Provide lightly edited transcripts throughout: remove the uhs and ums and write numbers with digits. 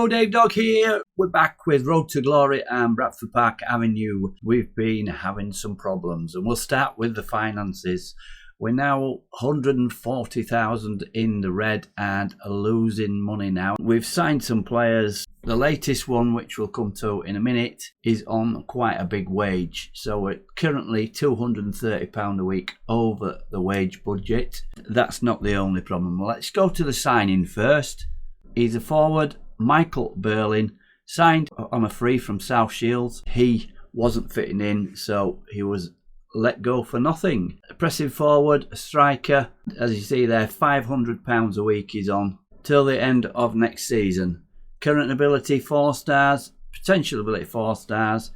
Hello, Dave Dog here. We're back with Road to Glory and Bradford Park Avenue. We've been having some problems and we'll start with the finances. We're now 140,000 in the red and are losing money now. We've signed some players. The latest one, which we'll come to in a minute, is on quite a big wage. So we're currently £230 a week over the wage budget. That's not the only problem. Let's go to the signing first. He's a forward, Michael Berlin, signed on a free from South Shields. He wasn't fitting in, so he was let go for nothing. A pressing forward, a striker, as you see there, £500 a week he's on till the end of next season. Current ability 4 stars, potential ability 4 stars.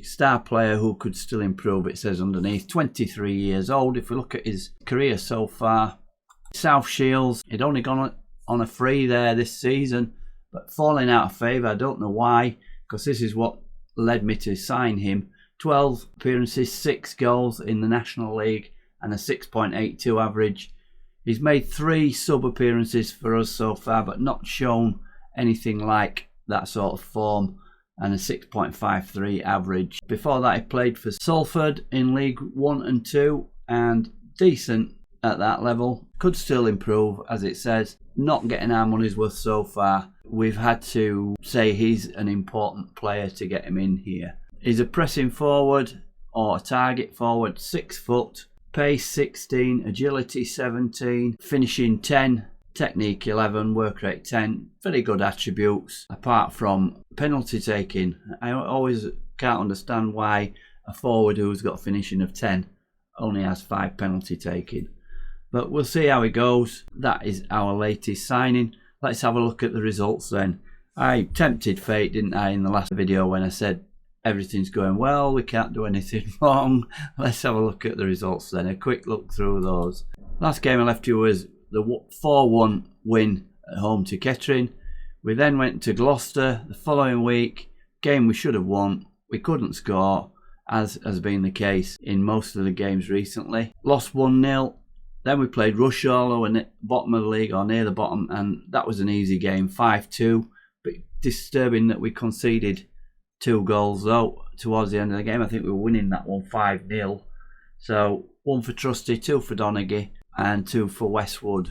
Star player who could still improve, it says underneath. 23 years old. If we look at his career so far, South Shields, he'd only gone on a free there this season, but falling out of favour. I don't know why, because this is what led me to sign him. 12 appearances, 6 goals in the National League and a 6.82 average. He's made 3 sub appearances for us so far, but not shown anything like that sort of form, and a 6.53 average. Before that he played for Salford in League 1 and 2 and decent at that level. Could still improve, as it says. Not getting our money's worth so far. We've had to say he's an important player to get him in here. He's a pressing forward or a target forward, 6 foot, pace 16, agility 17, finishing 10, technique 11, work rate 10. Very good attributes, apart from penalty taking. I always can't understand why a forward who's got a finishing of 10 only has 5 penalty taking. But we'll see how it goes. That is our latest signing. Let's have a look at the results then. I tempted fate, didn't I, in the last video when I said everything's going well, we can't do anything wrong. Let's have a look at the results then. A quick look through those. Last game I left you was the 4-1 win at home to Kettering. We then went to Gloucester the following week. Game we should have won. We couldn't score, as has been the case in most of the games recently. Lost 1-0. Then we played Rushallow in the bottom of the league, or near the bottom, and that was an easy game, 5-2. But disturbing that we conceded 2 goals though towards the end of the game. I think we were winning that one 5-0. So 1 for Trusty, 2 for Donaghy and 2 for Westwood.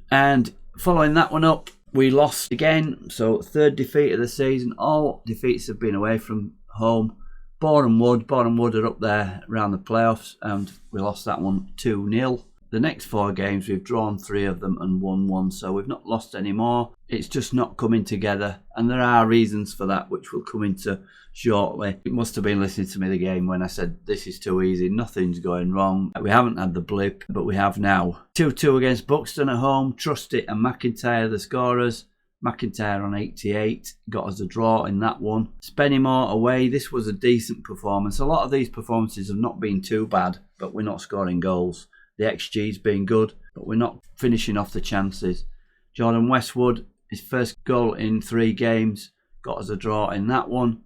And following that one up, we lost again. So 3rd defeat of the season. All defeats have been away from home. Boreham Wood are up there around the playoffs, and we lost that one 2-0. The next 4 games we've drawn 3 of them and won 1, so we've not lost any more. It's just not coming together, and there are reasons for that which we'll come into shortly. You must have been listening to me the game when I said this is too easy, nothing's going wrong. We haven't had the blip, but we have now. 2-2 against Buxton at home. Trusty and McIntyre the scorers. McIntyre on 88 got us a draw in that one. Spennymoor away. This was a decent performance. A lot of these performances have not been too bad, but we're not scoring goals. The XG's been good, but we're not finishing off the chances. Jordan Westwood, his first goal in 3 games, got us a draw in that one.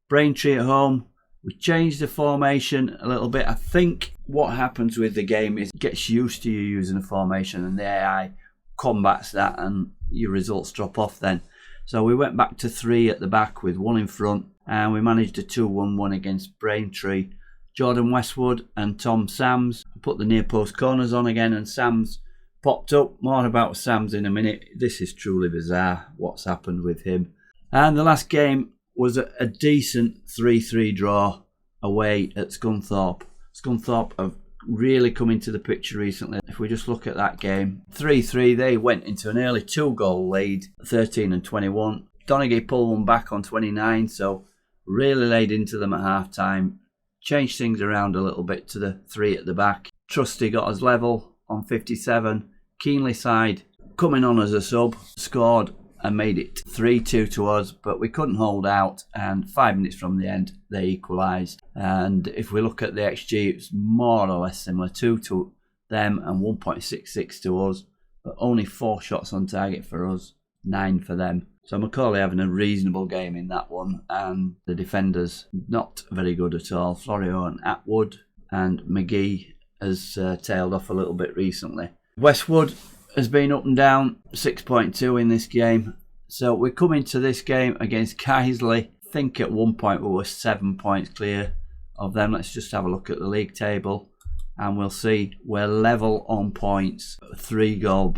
Braintree at home, we changed the formation a little bit. I think what happens with the game is it gets used to you using a formation, and the AI combats that and your results drop off then. So we went back to 3 at the back with 1 in front, and we managed a 2-1 against Braintree. Jordan Westwood and Tom Sams put the near post corners on again, and Sams popped up. More about Sams in a minute. This is truly bizarre what's happened with him. And the last game was a decent 3-3 draw away at Scunthorpe. Scunthorpe have really come into the picture recently. If we just look at that game, 3-3, they went into an early 2-goal lead, 13 and 21. Donaghy pulled one back on 29, so really laid into them at half time. Changed things around a little bit to the 3 at the back. Trusty got us level on 57. Keenly side coming on as a sub, scored and made it 3-2 to us, but we couldn't hold out, and 5 minutes from the end they equalised. And if we look at the XG, it's more or less similar, 2 to them and 1.66 to us, but only 4 shots on target for us, 9 for them. So Macaulay having a reasonable game in that one, and the defenders not very good at all. Florio and Atwood, and McGee has tailed off a little bit recently. Westwood has been up and down, 6.2 in this game, So we come into this game against Kaisley. I think at one point we were 7 points clear of them. Let's just have a look at the league table and we'll see we're level on points, 3 goal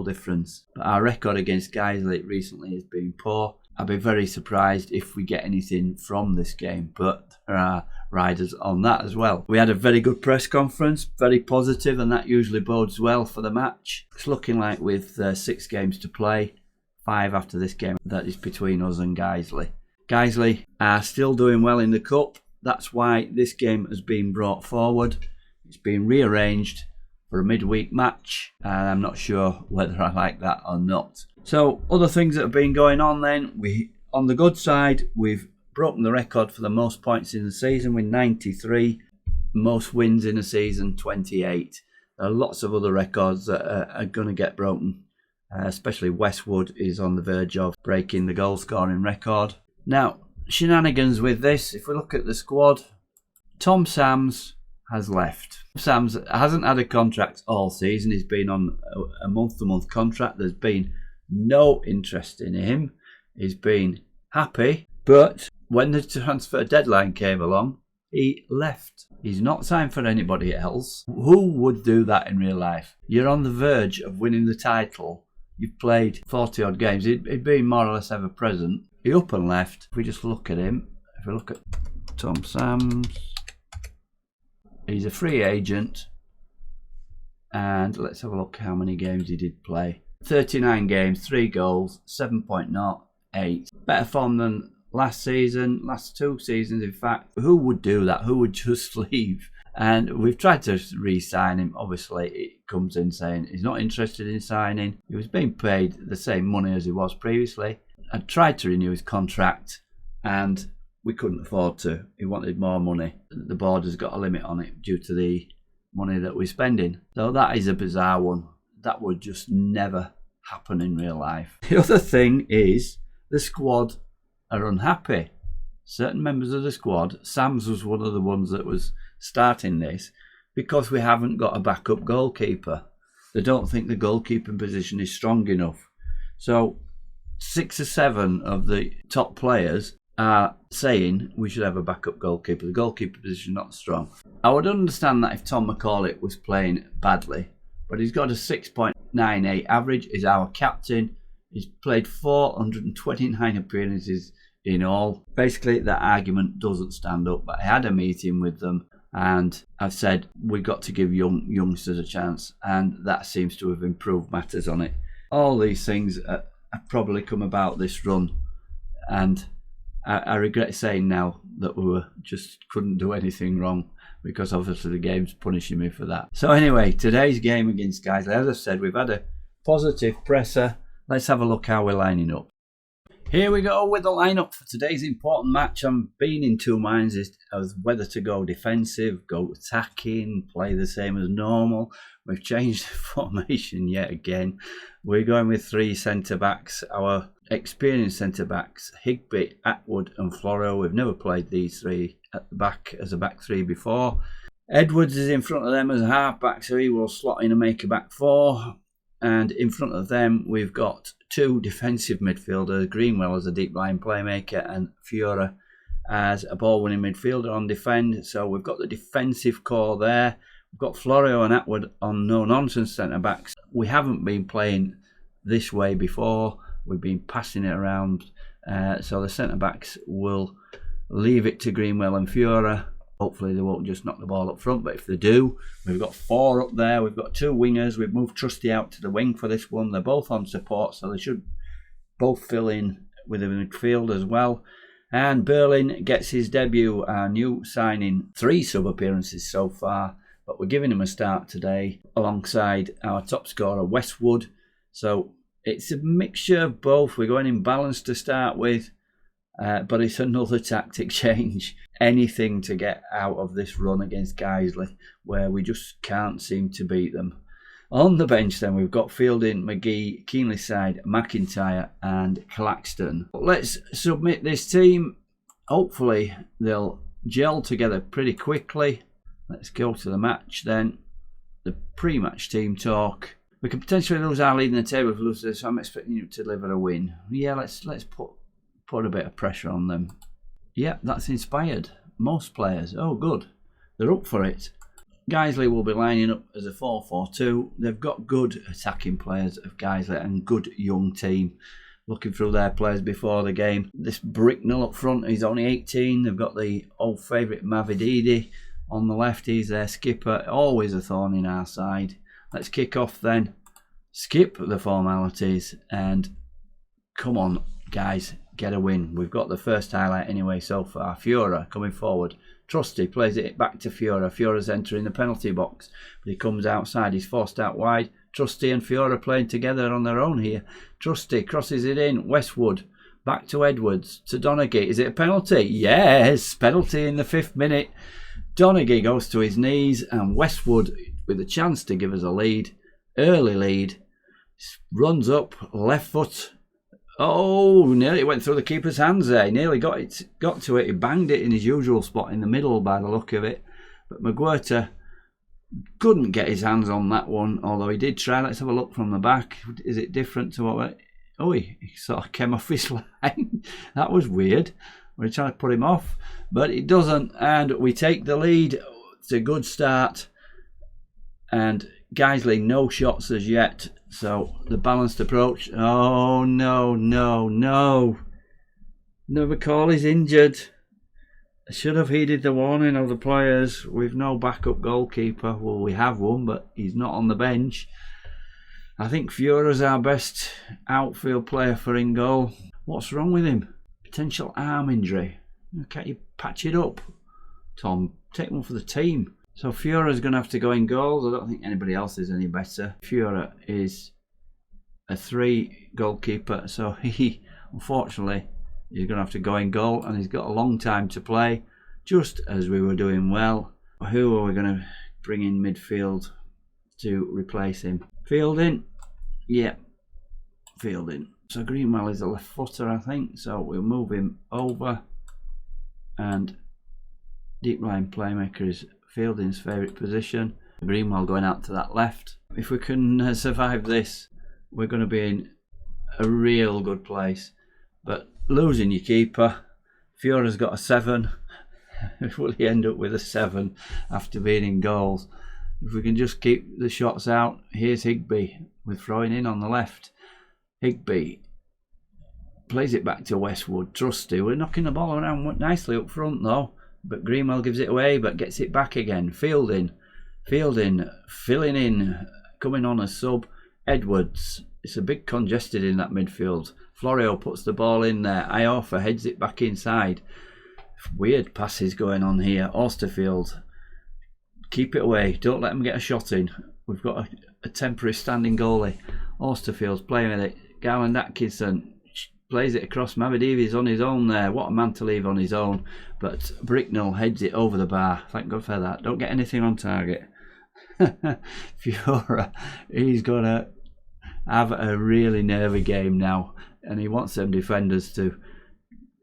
difference. But our record against Kaisley recently has been poor. I'd be very surprised if we get anything from this game, but there are riders on that as well. We had a very good press conference, very positive, and that usually bodes well for the match. It's looking like with 6 games to play, 5 after this game, that is between us and Kaisley. Kaisley are still doing well in the cup. That's why this game has been brought forward. It's been rearranged for a midweek match, and I'm not sure whether I like that or not. So other things that have been going on then, on the good side, we've broken the record for the most points in the season with 93, most wins in a season 28. There are lots of other records that are going to get broken, especially Westwood is on the verge of breaking the goal scoring record. Now, shenanigans with this, if we look at the squad, Tom Sams has left. Sams hasn't had a contract all season. He's been on a month-to-month contract. There's been no interest in him. He's been happy, but when the transfer deadline came along, he left. He's not signed for anybody else. Who would do that in real life? You're on the verge of winning the title. You've played 40 odd games. He'd been more or less ever present. He up and left. If we just look at him, if we look at Tom Sams, he's a free agent, and let's have a look how many games he did play. 39 games, 3 goals, 7.08. Better form than last season, last 2 seasons in fact. Who would do that? Who would just leave? And we've tried to re-sign him. Obviously, it comes in saying he's not interested in signing. He was being paid the same money as he was previously. I tried to renew his contract, and we couldn't afford to. He wanted more money. The board has got a limit on it due to the money that we're spending. So that is a bizarre one. That would just never happen in real life. The other thing is the squad are unhappy. Certain members of the squad, Sams was one of the ones that was starting this, because we haven't got a backup goalkeeper. They don't think the goalkeeping position is strong enough. So 6 or 7 of the top players are saying we should have a backup goalkeeper. The goalkeeper position not strong. I would understand that if Tom McCauley was playing badly, but he's got a 6.98 average. He's our captain. He's played 429 appearances in all. Basically, that argument doesn't stand up. But I had a meeting with them, and I've said we've got to give youngsters a chance, and that seems to have improved matters on it. All these things have probably come about this run, and I regret saying now that we just couldn't do anything wrong, because obviously the game's punishing me for that. So anyway, today's game against Kaisley, as I said, we've had a positive presser. Let's have a look how we're lining up. Here we go with the lineup for today's important match. I'm being in 2 minds as whether to go defensive, go attacking, play the same as normal. We've changed the formation yet again. We're going with 3 centre-backs. Our experienced centre-backs, Higby, Atwood and Florio. We've never played these 3 at the back as a back 3 before. Edwards is in front of them as a half-back, so he will slot in and make a back 4. And in front of them, we've got 2 defensive midfielders, Greenwell as a deep-line playmaker and Fiora as a ball-winning midfielder on defend. So we've got the defensive core there. We've got Florio and Atwood on no-nonsense centre-backs. We haven't been playing this way before. We've been passing it around. So the centre-backs will leave it to Greenwell and Fiora. Hopefully they won't just knock the ball up front, but if they do, we've got 4 up there. We've got 2 wingers. We've moved Trusty out to the wing for this one. They're both on support, so they should both fill in with the midfield as well. And Berlin gets his debut, our new signing. 3 sub-appearances so far, but we're giving him a start today alongside our top scorer, Westwood. So it's a mixture of both. We're going in balance to start with, but it's another tactic change. Anything to get out of this run against Kaisley, where we just can't seem to beat them. On the bench then, we've got Fielding, McGee, Keenlyside, McIntyre and Claxton. Let's submit this team. Hopefully they'll gel together pretty quickly. Let's go to the match then. The pre-match team talk. We could potentially lose our lead in the table if we lose this, so I'm expecting you to deliver a win. Yeah, let's put a bit of pressure on them. Yeah, that's inspired most players. Oh, good. They're up for it. Guiseley will be lining up as a 4-4-2. They've got good attacking players of Guiseley and good young team. Looking through their players before the game. This Bricknell up front, he's only 18. They've got the old favourite Mavididi on the left. He's their skipper. Always a thorn in our side. Let's kick off then. Skip the formalities and come on, guys, get a win. We've got the first highlight anyway so far. Fiora coming forward. Trusty plays it back to Fiora. Fiora's entering the penalty box, but he comes outside. He's forced out wide. Trusty and Fiora playing together on their own here. Trusty crosses it in. Westwood back to Edwards to Donaghy. Is it a penalty? Yes, penalty in the 5th minute. Donaghy goes to his knees and Westwood with a chance to give us a lead. Early lead. Runs up, left foot. Oh, nearly went through the keeper's hands there. Nearly got to it. He banged it in his usual spot in the middle by the look of it. But Maguirta couldn't get his hands on that one, although he did try. Let's have a look from the back. Is it different to what... Oh, he sort of came off his line. That was weird. We're trying to put him off, but it doesn't. And we take the lead. It's a good start. And Guiseley, no shots as yet. So the balanced approach. Oh, no, no, no. Nubacall is injured. I should have heeded the warning of the players. We've no backup goalkeeper. Well, we have one, but he's not on the bench. I think Fiora's our best outfield player for in goal. What's wrong with him? Potential arm injury. Can't you patch it up? Tom, take one for the team. So Fiora's going to have to go in goals. I don't think anybody else is any better. Fiora is a 3 goalkeeper, so he, unfortunately, he's going to have to go in goal, and he's got a long time to play, just as we were doing well. Who are we going to bring in midfield to replace him? Fielding? Yeah, Fielding. So Greenwell is a left footer, I think, so we'll move him over, and deep line playmaker is Fielding's favourite position. Greenwell going out to that left. If we can survive this, we're going to be in a real good place. But losing your keeper, Fiora's got a 7. Will he end up with a 7 after being in goals? If we can just keep the shots out. Here's Higby with throwing in on the left. Higby plays it back to Westwood. Trusty, we're knocking the ball around nicely up front though. But Greenwell gives it away, but gets it back again. Fielding, filling in, coming on a sub. Edwards, it's a bit congested in that midfield. Florio puts the ball in there. Iorfa heads it back inside. Weird passes going on here. Austerfield, keep it away. Don't let them get a shot in. We've got a temporary standing goalie. Austerfield's playing with it. Garland Atkinson plays it across. Mavadivi's on his own there. What a man to leave on his own. But Bricknell heads it over the bar. Thank God for that. Don't get anything on target. Fiora, he's going to have a really nervy game now. And he wants them defenders to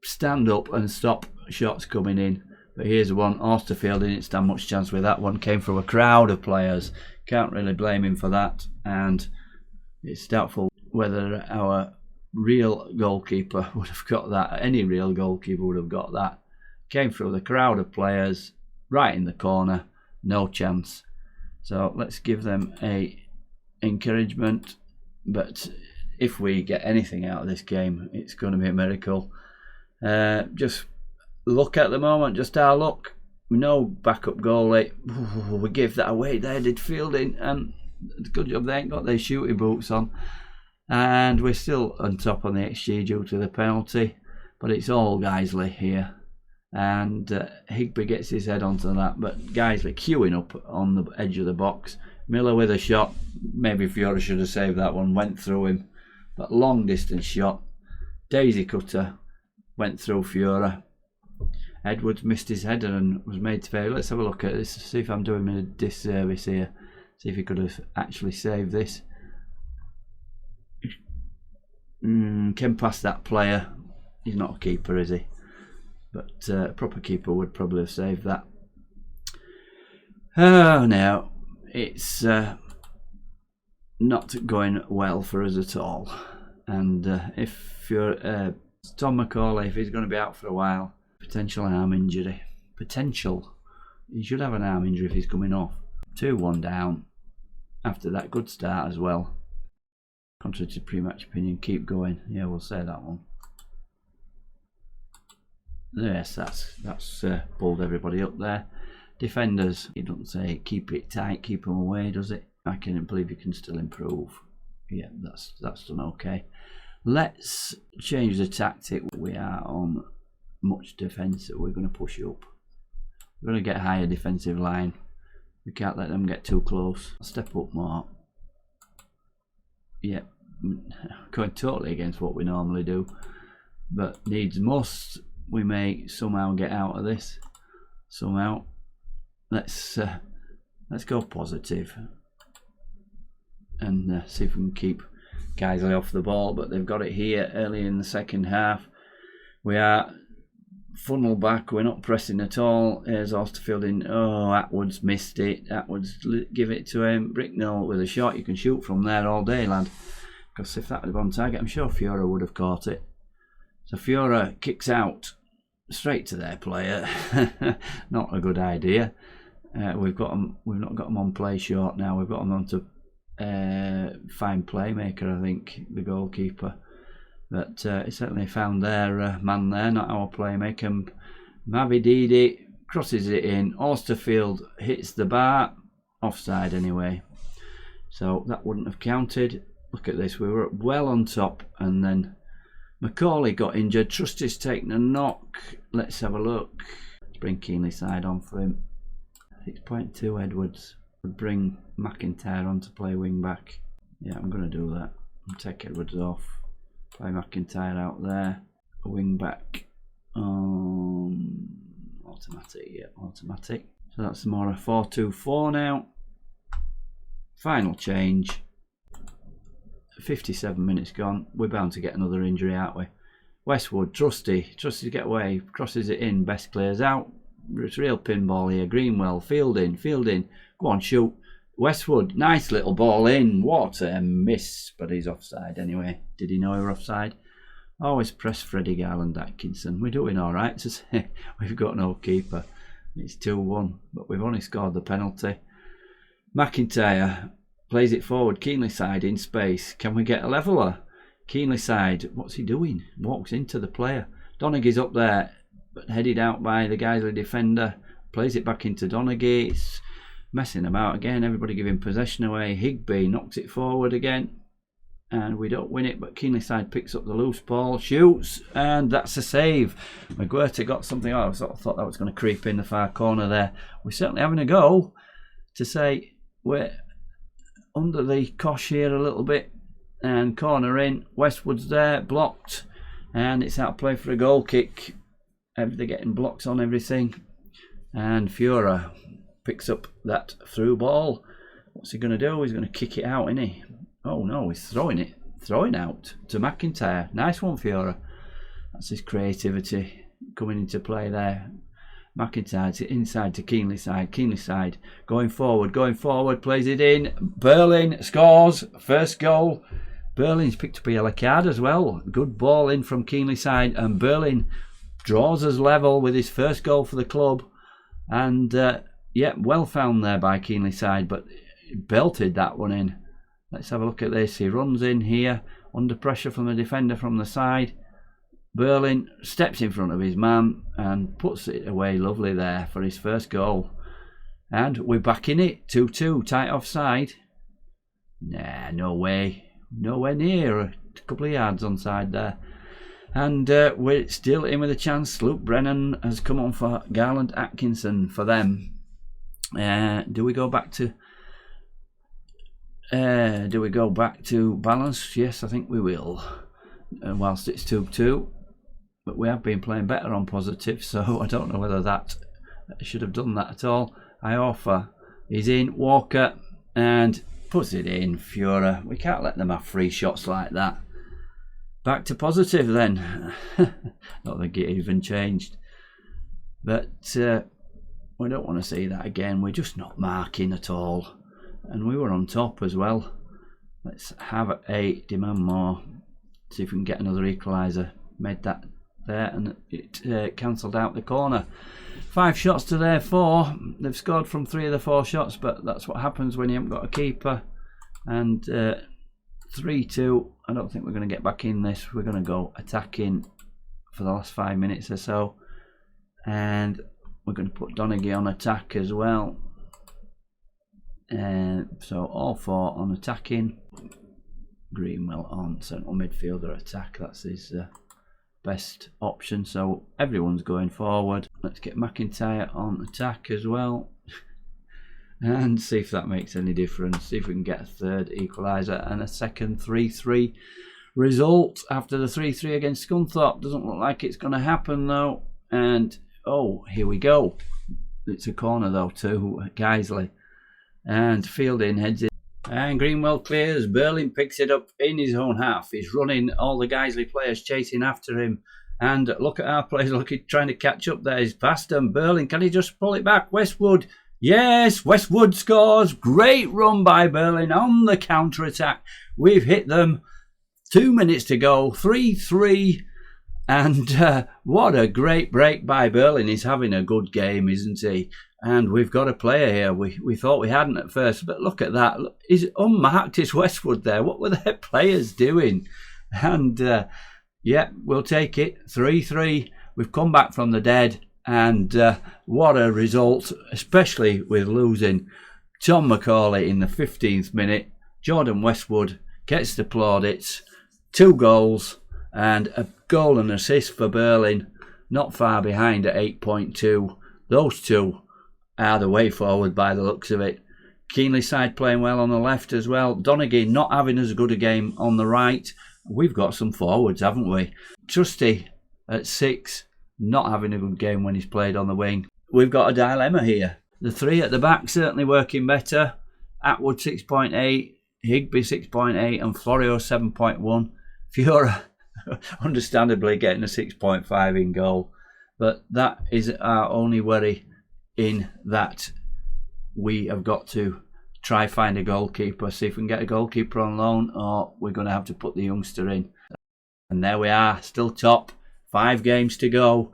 stand up and stop shots coming in. But here's one. Austerfield didn't stand much chance with that one. Came from a crowd of players. Can't really blame him for that. And it's doubtful whether our real goalkeeper would have got that. Any real goalkeeper would have got that. Came through the crowd of players, right in the corner, no chance. So let's give them a encouragement. But if we get anything out of this game, it's going to be a miracle. Just look at the moment, just our luck. No backup goalie. Ooh, we gave that away there, did Fielding, and good job they ain't got their shooting boots on. And we're still on top on the XG due to the penalty, but it's all Guiseley here. And Higby gets his head onto that, but Guiseley queuing up on the edge of the box. Miller with a shot. Maybe Fiora should have saved that one. Went through him, but long distance shot. Daisy cutter went through Fiora. Edwards missed his header and was made to pay. Let's have a look at this. See if I'm doing him a disservice here. See if he could have actually saved this. Came past that player. He's not a keeper, is he? But a proper keeper would probably have saved that. Oh, now it's not going well for us at all. And if you're Tom McCauley, if he's going to be out for a while, potential arm injury. Potential. He should have an arm injury if he's coming off. 2-1 down. After that good start as well. Contrary to pre-match opinion, keep going. Yeah, we'll say that one. Yes, that's pulled everybody up there. Defenders, he doesn't say keep it tight, keep them away, does it? I can't believe you can still improve. Yeah, that's done okay. Let's change the tactic. We are on much defence, so we're going to push up. We're going to get higher defensive line. We can't let them get too close. Step up more. Yeah, going totally against what we normally do, but needs must. We may somehow get out of this. Somehow. Let's go positive and see if we can keep Geisley off the ball. But they've got it here early in the second half. We are funnel back. We're not pressing at all. Here's Austerfield in. Oh, Atwood's missed it. Atwood's give it to him. Bricknell with a shot. You can shoot from there all day, lad. Because if that was on target, I'm sure Fiora would have caught it. So Fiora kicks out straight to their player. Not a good idea. We've not got them on play short now. We've got them on to fine playmaker, I think, the goalkeeper. But he certainly found their man there, not our playmaker. Mavididi crosses it in. Austerfield hits the bar. Offside anyway. So that wouldn't have counted. Look at this. We were well on top, and then McCauley got injured. Trusty's taken a knock. Let's have a look. Let's bring Keenley side on for him. 6.2 Edwards would bring McIntyre on to play wing back. Yeah, I'm going to do that. I'll take Edwards off. Play McIntyre out there. A wing back. Automatic. Yeah, automatic. So that's more a 4-2-4 now. Final change. 57 minutes gone. We're bound to get another injury, aren't we? Westwood, Trusty to get away, crosses it in, Best clears out. It's real pinball here. Greenwell, Fielding. Go on, shoot. Westwood, nice little ball in. What a miss, but he's offside anyway. Did he know he was offside? Always press Freddie Garland Atkinson. We're doing all right to say. We've got no keeper. It's 2-1, but we've only scored the penalty. McIntyre plays it forward. Keenley side in space. Can we get a leveller? Keenley side. What's he doing? Walks into the player. Donaghy's up there, but headed out by the Geisley defender. Plays it back into Donaghy. It's messing about again. Everybody giving possession away. Higby knocks it forward again. And we don't win it, but Keenley side picks up the loose ball, shoots, and that's a save. McGuirty got something. I sort of thought that was going to creep in the far corner there. We're certainly having a go to say we're under the cosh here a little bit. And corner in. Westwood's there, blocked. And it's out of play for a goal kick. They're getting blocks on everything. And Fiora picks up that through ball. What's he going to do? He's going to kick it out, isn't he? Oh no, he's throwing it. Throwing out to McIntyre. Nice one, Fiora. That's his creativity coming into play there. McIntyre inside to Keenley side. Keenley side going forward, plays it in. Berlin scores. First goal. Berlin's picked up a yellow card as well. Good ball in from Keenley side, and Berlin draws us level with his first goal for the club. And yeah, well found there by Keenley side, but belted that one in. Let's have a look at this. He runs in here under pressure from the defender from the side. Berlin steps in front of his man and puts it away lovely there for his first goal. And we're back in it. 2-2, tight offside. Nah, no way. Nowhere near. A couple of yards onside there. And we're still in with a chance. Luke Brennan has come on for Garland Atkinson for them. Do we go back to balance? Yes, I think we will. Whilst it's 2-2. But we have been playing better on positive, so I don't know whether that should have done that at all. Iorfa is in. Walker and puts it in. Fiora. We can't let them have free shots like that. Back to positive then. Don't think it even changed. But we don't want to see that again. We're just not marking at all. And we were on top as well. Let's have a demand more. See if we can get another equaliser. Made that there, and it cancelled out the corner. 5 shots to their 4. They've scored from 3 of the 4 shots, but that's what happens when you haven't got a keeper. And 3-2. I don't think we're going to get back in this. We're going to go attacking for the last 5 minutes or so, and we're going to put Donaghy on attack as well. And so all 4 on attacking. Greenwell on central midfielder attack. That's his best option. So everyone's going forward. Let's get McIntyre on attack as well. And see if that makes any difference. See if we can get a third equaliser and a second 3-3 result after the 3-3 against Scunthorpe. Doesn't look like it's going to happen though. And oh, here we go. It's a corner though to Geisley. And Fielding heads in. And Greenwell clears. Berlin picks it up in his own half. He's running, all the Geisley players chasing after him. And look at our players trying to catch up there. He's past them. Berlin, can he just pull it back? Westwood. Yes, Westwood scores. Great run by Berlin on the counter-attack. We've hit them. 2 minutes to go. 3-3. And what a great break by Berlin. He's having a good game, isn't he? And we've got a player here. We thought we hadn't at first, but look at that. He's unmarked. It's Westwood there. What were their players doing? And yeah, we'll take it. 3-3. We've come back from the dead. And what a result, especially with losing Tom McCauley in the 15th minute. Jordan Westwood gets the plaudits. 2 goals and a goal and assist for Berlin. Not far behind at 8.2. Those 2 are the way forward by the looks of it. Keenley side playing well on the left as well. Donaghy not having as good a game on the right. We've got some forwards, haven't we? Trusty at 6, not having a good game when he's played on the wing. We've got a dilemma here. The 3 at the back certainly working better. Atwood 6.8, Higby 6.8 and Florio 7.1. Fiora understandably getting a 6.5 in goal. But that is our only worry, in that we have got to try find a goalkeeper, see if we can get a goalkeeper on loan, or we're going to have to put the youngster in. And there we are, still top. 5 games to go.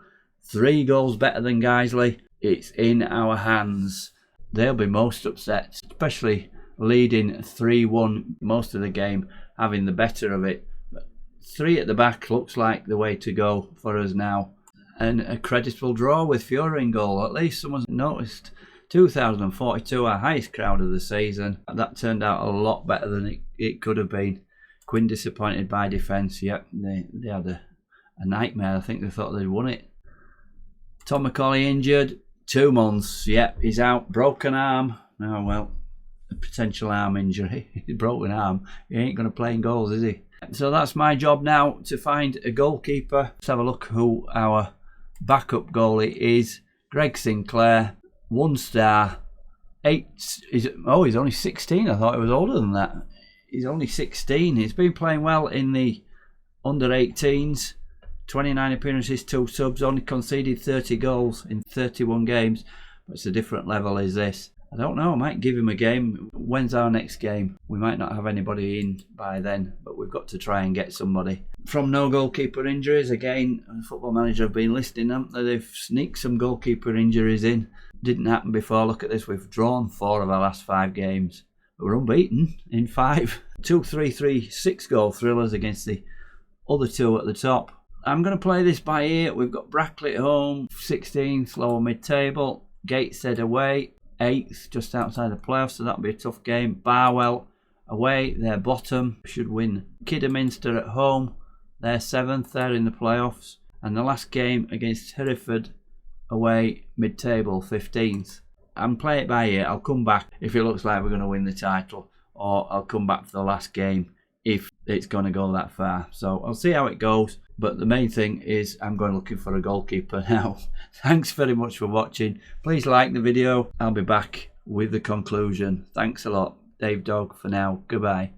3 goals better than Geisley. It's in our hands. They'll be most upset, especially leading 3-1 most of the game, having the better of it. But 3 at the back looks like the way to go for us now. And a creditable draw with Fiora in goal. At least someone's noticed. 2,042, our highest crowd of the season. That turned out a lot better than it could have been. Quinn disappointed by defence. Yep, they had a nightmare. I think they thought they'd won it. Tom McCauley injured. 2 months. Yep, he's out. Broken arm. Oh well, a potential arm injury. Broken arm. He ain't going to play in goals, is he? So that's my job now, to find a goalkeeper. Let's have a look who our backup goalie is. Greg Sinclair, 1 star, 8. He's only 16. I thought he was older than that. He's only 16. He's been playing well in the under 18s. 29 appearances, 2 subs. Only conceded 30 goals in 31 games. But it's a different level, is this? I don't know. I might give him a game. When's our next game? We might not have anybody in by then, but we've got to try and get somebody. From no goalkeeper injuries, again, Football Manager have been listing them. They've sneaked some goalkeeper injuries in. Didn't happen before. Look at this. We've drawn 4 of our last 5 games. We're unbeaten in 5. 2-3-3 6-goal thrillers against the other 2 at the top. I'm going to play this by ear. We've got Brackley at home, 16th, lower mid-table. Gateshead away, 8th, just outside the playoffs, so that'll be a tough game. Barwell away, they're bottom, should win. Kidderminster at home, they're 7th, they're in the playoffs. And the last game against Hereford away, mid-table, 15th. I'm playing it by ear. I'll come back if it looks like we're going to win the title, or I'll come back for the last game if it's going to go that far. So I'll see how it goes. But the main thing is I'm going looking for a goalkeeper now. Thanks very much for watching. Please like the video. I'll be back with the conclusion. Thanks a lot. Dave Dog for now. Goodbye.